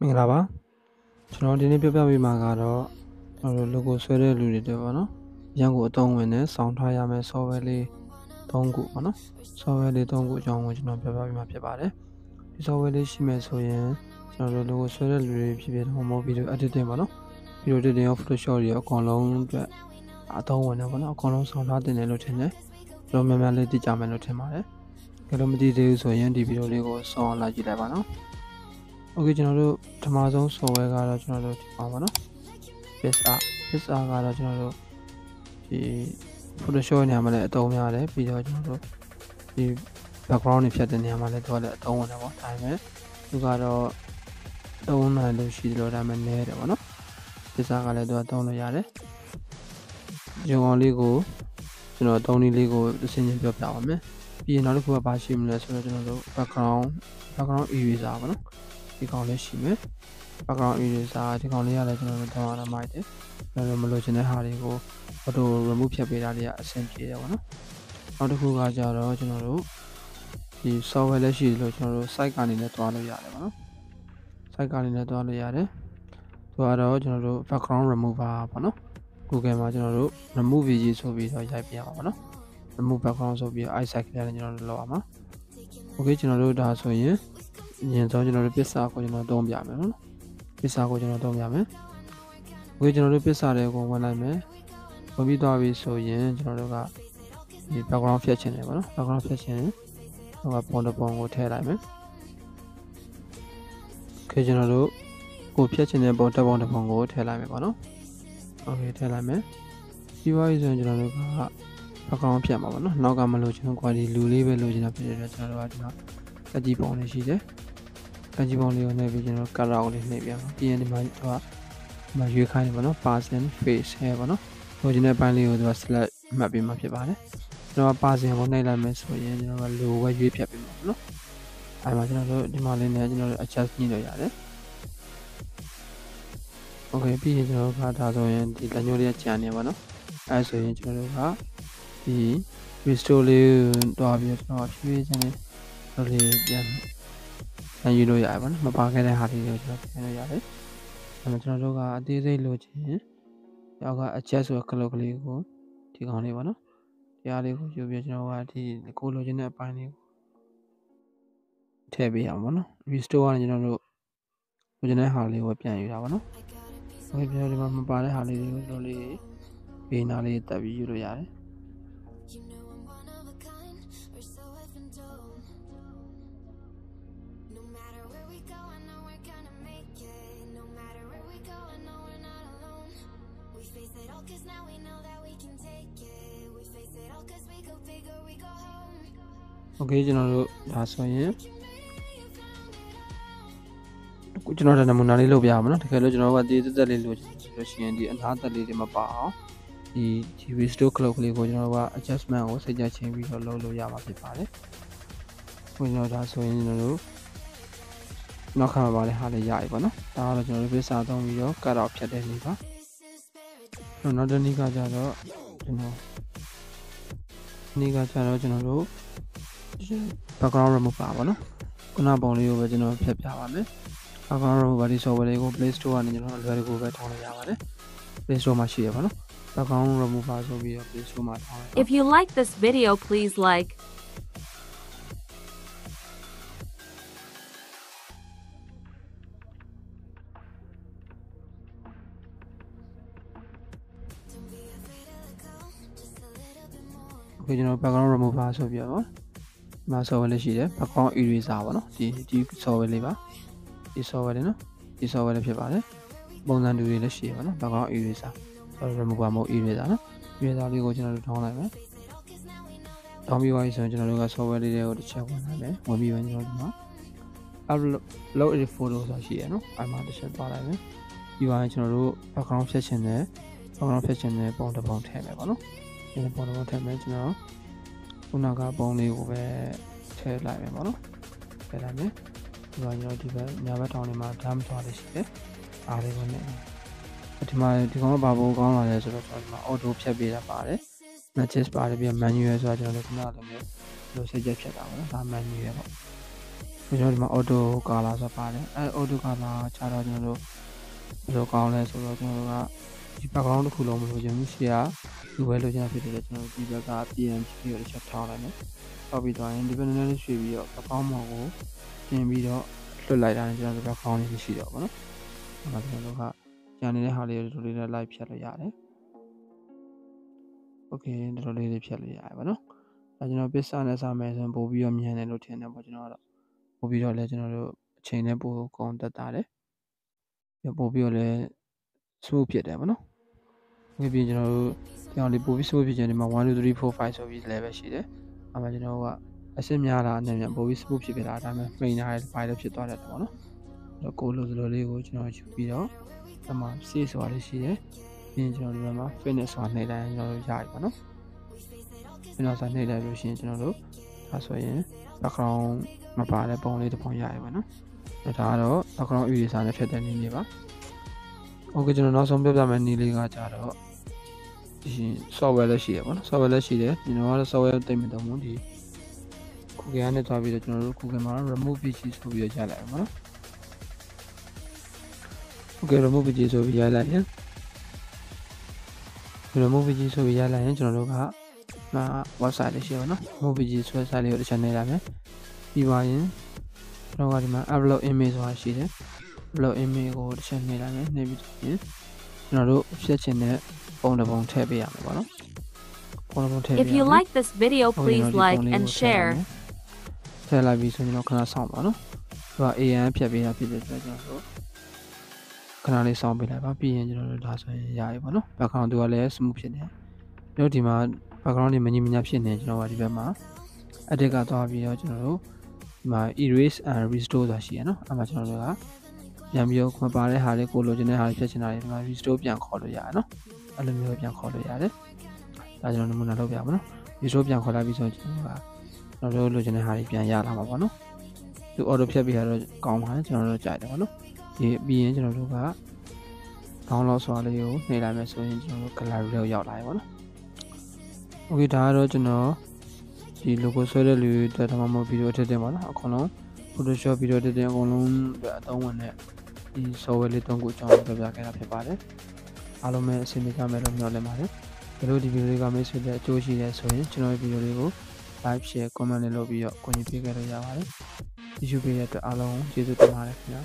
မင်္ဂလာပါကျွန်တော်ဒီနေ့ပြပြပေးမှာကတော့ကျွန်တော်တို့ logo ဆွဲတဲ့လူတွေတွေပေါ့နော်ရန်ကုန်အသုံးဝင်တဲ့ဆောင်းထားရမယ့် software လေး3ခုပေါ့နော် software လေး3ခုအကြောင်းကိုကျွန်တော်ပြပြပေးမှာဖြစ်ပါတယ်ဒီ software လေးရှိမယ်ဆိုရင်ကျွန်တော်တို့ logo ဆွဲတဲ့လူတွေဖြစ်ဖြစ်တော့မဟုတ် video editing ပေါ့နော် video editing ရော Photoshop တွေရောအကုန်လုံးအတွက်အသုံးဝင်တယ်ပေါ့နော်အကုန်လုံးဆောင်းထားတင်တယ်လို့ထင်တယ်ကျွန်တော်များများလေးသိကြမယ်လို့ထင်ပါတယ်ကြည့်လို့မသိသေးဘူးဆိုရင်ဒီ video လေးကိုဆောင်းလာကြည့်လိုက်ပါနော်โอเคကျွန်တော်တို့ပထမဆုံး software ကတော့ကျွန်တော်တို့ဒီပါပါနော် PixArt ကတော့ကျွန်တော်တို့ဒီ Photoshop နေရာမှာလည်းအသုံးများတယ်ပြီးတော့ကျွန်တော်တို့ဒီ background တွေဖြတ်တဲ့နေရာမှာလည်းသူကလည်းအသုံးဝင်တယ်ပေါ့ဒါပေမဲ့သူကတော့သုံးနိုင်လို့ရှိတယ်လို့ဒါပေမဲ့နည်းတယ်ပေါ့နော် PixArt ကလည်းသူကသုံးလို့ရတယ်ဒီကောင်လေးကိုကျွန်တော်သုံးနည်းလေးကိုအစဉ်ချင်းပြောပြပါမယ်ပြီးရင်နောက်တစ်ခုကဘာရှိမလဲဆိုတော့ကျွန်တော်တို့ background eraser ပေါ့နော်ဒီကောင်လေးရှိမယ် background eraser ဒီကောင်လေးကလည်းကျွန်တော်တို့တောင်းရမှာတယ်ကျွန်တော်တို့မလိုချင်တဲ့ဟာတွေကို auto remove ဖြတ်ပေးတာတွေကအဆင်ပြေတယ်ပေါ့နော်နောက်တစ်ခုကကြတော့ကျွန်တော်တို့ဒီ software လည်းရှိတယ်လို့ကျွန်တော်တို့ site ကနေလည်းတွားလို့ရတယ်ပေါ့နော် site ကနေလည်းတွားလို့ရတယ်သူကတော့ကျွန်တော်တို့ background remover ပေါ့နော် Google မှာကျွန်တော်တို့ remove VG ဆိုပြီးတော့ရိုက်ပြရမှာပေါ့နော် remove background ဆိုပြီးတော့ i site ကလည်းကျွန်တော်တို့လောက်အောင်ပါ okay ကျွန်တော်တို့ဒါဆိုရင်အရင်ဆုံးကျွန်တော်တို့ PixArt ကိုကျွန်တော်သုံးပြမယ်နော် PixArt ကိုကျွန်တော်သုံးပြမယ် okay ကျွန်တော်တို့ PixArt တွေကိုဝင်လိုက်မယ်ဝင်ပြီးသွားပြီဆိုရင်ကျွန်တော်တို့ကဒီ background ဖြတ်ချင်တယ်ပေါ့နော် background ဖြတ်ချင်ရင်ဟိုကပုံတစ်ပုံကိုထည့်လိုက်မယ် okay ကျွန်တော်တို့ကိုဖြတ်ချင်တဲ့ပုံတစ်ပုံကိုထည့်လိုက်မယ်ပေါ့နော် okay ထည့်လိုက်မယ်ပြီးသွားပြီဆိုရင်ကျွန်တော်တို့က background ဖြတ်မှာပေါ့နော်နောက်ကမလို့ကျွန်တော်ကွာဒီလူလေးပဲလိုချင်တာဖြစ်တယ်ကျွန်တော်တို့ကဒီမှာကကြည့်ပုံလေးရှိတယ်ကကြည့်ပုံလေးကိုနှိပ်ပြီးကျွန်တော် color ကိုလေးနှိပ်ပြအောင်ပြီးရင်ဒီမှာရွေးခိုင်းတယ်ပေါ့နော် person face hair ပေါ့နော်လိုချင်တဲ့ပိုင်းလေးကိုသူက select မှတ်ပေးမှာဖြစ်ပါတယ်ကျွန်တော်က person ကိုနှိပ်လိုက်မယ်ဆိုရင်ကျွန်တော်က logo ပဲရွေးဖြတ်ပေးမှာပေါ့နော်အဲမှာကျွန်တော်တို့ဒီမှာလေးနဲ့ကျွန်တော်တို့ adjust ညှိလို့ရတယ် okay ပြီးရင်ကျွန်တော်တို့ကဒါဆိုရင်ဒီလက်ညှိုးလေးကြံနေပါတော့အဲဆိုရင်ကျွန်တော်တို့ကဒီ restore လေးတွားပြီးတော့ဖြည်းဖြည်းချင်းလေးပြန်ယူလို့ရတယ်ပေါ့နော်မပါခဲ့တဲ့ဟာလေးကိုကျွန်တော်ပြန်လို့ရတယ်အဲမှာကျွန်တော်တို့ကအသေးစိတ်လိုချင်ရောက်က adjust ဆိုတဲ့ကလုတ်ကလေးကိုဒီကောင်လေးပေါ့နော်ဒီအားလေးကိုယူပြီးကျွန်တော်ကဒီကိုလိုချင်တဲ့အပိုင်းလေးကိုထည့်ပေးအောင်ပေါ့နော် restore ကနေကျွန်တော်တို့လိုချင်တဲ့ဟာလေးကိုပြန်ယူတာပေါ့နော်ဟုတ်ပြီဒီမှာမပါတဲ့ဟာလေးတွေကိုတို့လေးဘေးနားလေးတက်ပြီးယူလို့ရတယ်โอเคကျွန်တော်တို့ဒါဆိုရင်ကျွန်တော်ဒါနမူနာလေးလုပ်ပြရမှာနော်တကယ်လို့ကျွန်တော်ကဒီတက်လေးလို့ဆိုလို့ရှိရင်ဒီအနားတက်လေးတွေမပါအောင်ဒီ restore clock လေးကိုကျွန်တော်က adjustment ကိုစိတ်ကြချင်းပြီးတော့လုပ်လို့ရမှာဖြစ်ပါတယ်ကျွန်တော်ဒါဆိုရင်ကျွန်တော်တို့နောက်ခါမှာပါလေဟာလေးရပြီပေါ့နော်ဒါကတော့ကျွန်တော်တို့ PixArt သုံးပြီးတော့ cut out ဖြတ်တဲ့နည်းပါနောက်တစ်နည်းကကြတော့ကျွန်တော်တို့ background remove ပါပေါ့နော်ခုနပုံလေးကိုပဲကျွန်တော်ဖြတ်ပြပါမယ် background remover ဒီ software လေးကို Play Store ကနေကျွန်တော်လွယ်တကူပဲထောင်းလို့ရပါတယ် Play Store မှာရှိရပါတော့ background remover ဆိုပြီးတော့ Play Store မှာထောင်းလိုက် If you like this video, please like. Okay ကျွန်တော် background remover ဆိုပြီးတော့ဒီမှာ software လေးရှိတယ် background eraser ပေါ့နော်ဒီ software လေးပါဒီ software လေးနော်ဒီ software လေးဖြစ်ပါတယ်ပုံစံတူတွေလည်းရှိရပါနော် background eraser remover မဟုတ် eraser နော် eraser လေးကိုကျွန်တော်တို့ထောင်းလိုက်မယ်ထောင်းပြီးသွားပြီဆိုရင်ကျွန်တော်တို့က software လေးတွေကိုတစ်ချက်ဝင်လိုက်မယ်ဝင်ပြီးရင်ကျွန်တော်ဒီမှာ upload a photo ဆိုတာရှိရနော်အဲ့မှာတစ်ချက်သွားလိုက်မယ်ပြီးသွားရင်ကျွန်တော်တို့ background ဖြတ်ချင်တဲ့ပုံတစ်ပုံထည့်မယ်ပေါ့နော်ဒီပုံတစ်ပုံထည့်မယ်ကျွန်တော်ခုနကပုံလေးကိုပဲထည့်လိုက်မယ်ပေါ့နော်ထည့်လိုက်မယ်ဒီမှာကျွန်တော်ဒီဘက်ညာဘက်ထောင်လေးမှာ dump သွားလို့ရှိတယ်အားလေးကိုနဲ့ဒီမှာဒီကောင်ကဘာပုံကောင်းလာလဲဆိုတော့ကျွန်တော်ဒီမှာ auto ဖြတ်ပေးတာပါတယ် matches ပါတယ်ပြီးတော့ manual ဆိုတာကျွန်တော်တို့ခုနကလိုမျိုးလိုစိတ်ချက်ဖြတ်တာပေါ့နော်ဒါ manual ပေါ့ ကျွန်တော်ဒီမှာ auto color ဆိုပါတယ်အဲ auto color ခြားတော့ကျွန်တော်တို့ဘယ်လိုကောင်းလဲဆိုတော့ကျွန်တော်တို့ကဒီ background တစ်ခုလုံးမလို့ခြင်းမရှိရဒီဝဲလိုချင်တာဖြစ်တယ်ကျွန်တော်ဒီဘက်က PNG ကိုတစ်ချက်ထောင်းလိုက်မယ်ထောက်ပြီးသွားရင်ဒီဘက်နည်းနည်းလေးရွှေ့ပြီးတော့ background မော်ကိုပြင်ပြီးတော့လွတ်လိုက်တာနဲ့ကျွန်တော်တို့ background လေးမရှိတော့ဘူးเนาะအဲ့ဒါကျွန်တော်တို့ကကျန်နေတဲ့ဟာလေးတွေလေးနဲ့ live ဖြတ်လို့ရတယ် okay တော်တော်လေးဖြတ်လို့ရတယ်ဗောနော်ဒါကျွန်တော်ပစ္စနဲ့စာမယ်ဆိုရင်ပို့ပြီးတော့မြန်တယ်လို့ထင်တယ်ပေါ့ကျွန်တော်ကတော့ပို့ပြီးတော့လဲကျွန်တော်တို့အချိန်နဲ့ပို့ကုန်တက်တာတယ်ပို့ပြီးတော့လဲ smooth ဖြစ်တယ်ဗောနော်ဒီပြင်ကျွန်တော်တို့ဒီအောင်လေးပို့ပြီး smooth ဖြစ်ခြင်းဒီမှာ1 2 3 4 5ဆိုပြီး level ရှိတယ်အဲ့မှာကျွန်တော်ကအရှင်းများတာနဲ့မြန်ပို့ပြီး smooth ဖြစ်တာဒါမှမဟုတ်နေတာတွေပိုင်းလည်းဖြစ်သွားတယ်ပေါ့နော်အဲ့တော့ကိုလိုစလိုလေးကိုကျွန်တော်ယူပြီးတော့အဲ့မှာ save ဆိုတာလေးရှိတယ်ပြီးရင်ကျွန်တော်ဒီဘက်မှာ finish ဆိုတာနှိပ်လိုက်ရင်ကျွန်တော်တို့ရပြီပေါ့နော် finish ဆိုတာနှိပ်လိုက်လို့ရှိရင်ကျွန်တော်တို့ဒါဆိုရင် background မပါတဲ့ပုံလေးတစ်ပုံရပြီပေါ့နော်ဒါကတော့ background eraser နဲ့ဖြတ်တဲ့နည်းလေးပါ okay ကျွန်တော်နောက်ဆုံးပြပြမယ့်နည်းလေးကကြတော့ဒီ software လည်းရှိရပါတော့ software လည်းရှိတယ်ကျွန်တော်ကတော့ software သိမ့်မတော့ဘူးဒီ Google နဲ့တွားပြီးတော့ကျွန်တော်တို့ Google မှာ remove page ဆိုပြီးတော့ရလိုက်ပါမယ်နော် okay remove page ဆိုပြီးရလိုက်ရင် remove page ဆိုပြီးရလိုက်ရင်ကျွန်တော်တို့ကwebsite လေးရှိပါနော် remove page ဆိုတဲ့ site လေးကိုတစ်ချက်နှိပ်လိုက်မယ်ပြီးပါရင်ကျွန်တော်ကဒီမှာ upload image ဆိုတာရှိတယ် upload image ကိုတစ်ချက်နှိပ်လိုက်မယ်နှိပ်ပြီးရင်ကျွန်တော်တို့ဖြည့်ချင်တဲ့ပုံတစ်ပုံထည့်ပေးရမှာပေါ့နော်ပုံတစ်ပုံထည့်ပေးရမယ် If you like this video, please like and share. ထည့်လိုက်ပြီးဆိုရင်တော့ခဏစောင့်ပါနော်သူက AN ဖြတ်ပေးတာဖြစ်တဲ့အတွက်ကျွန်တော်တို့ခဏလေးစောင့်ပေးလိုက်ပါပြီးရင်ကျွန်တော်တို့ဒါဆိုရင်ရပြီပေါ့နော် background သူကလည်း smooth ဖြစ်နေတယ်တို့ဒီမှာ background တွေမညီမညာဖြစ်နေကျွန်တော်ကဒီဘက်မှာ edit ကသွားပြီးတော့ကျွန်တော်တို့ဒီမှာ erase and restore ဆိုတာရှိရနော်အဲ့မှာကျွန်တော်တို့ကပြန်ပြီးတော့မပါတဲ့ဟာလေးကိုလိုချင်တဲ့ဟာလေးဖြတ်ချင်တာတွေဒီမှာ restore ပြန်ခေါ်လို့ရတယ်နော်အဲ့လိုမျိုးပြန်ခေါ်လို့ရတယ်ဒါကျွန်တော်နမူနာလုပ်ပြပါနော် restore ပြန်ခေါ်လိုက်ပြီးဆိုရင်ကျွန်တော်တို့လိုချင်တဲ့ဟာတွေပြန်ရလာမှာပေါ့နော်သူ auto ဖြတ်ပြီးတော့ကောင်းပါတယ်ကျွန်တော်တို့ကြိုက်တယ်ပေါ့နော်ဒီပြီးရင်ကျွန်တော်တို့က download ဆိုတာလေးကိုနှိပ်လိုက်မယ်ဆိုရင်ကျွန်တော်တို့ gallery ကိုရောက်လာပြီပေါ့နော် okay ဒါကတော့ကျွန်တော်ဒီ logo ဆွဲတဲ့လူတွေဒါမှမဟုတ် video ထည့်တင်ပါနော်အကုန်လုံး Photoshop video ထည့်တင်အကုန်လုံးအသုံးဝင်တဲ့ဒီ software လေးသုံးခုအကြောင်းပြပြခဲ့တာဖြစ်ပါတယ်အားလုံးပဲအဆင်ပြေကြမယ်လို့မျှော်လင့်ပါတယ်ဒီလိုဒီ video လေးကမိတ်ဆွေတွေအကျိုးရှိတယ်ဆိုရင်ကျွန်တော်ရဲ့ video လေးကို like share comment လေးလုပ်ပြီးတော့ကိုကြီးပေးခဲ့လို့ရပါတယ် YouTube ရဲ့အတွက်အားလုံးကျေးဇူးတင်ပါတယ်ခင်ဗျာ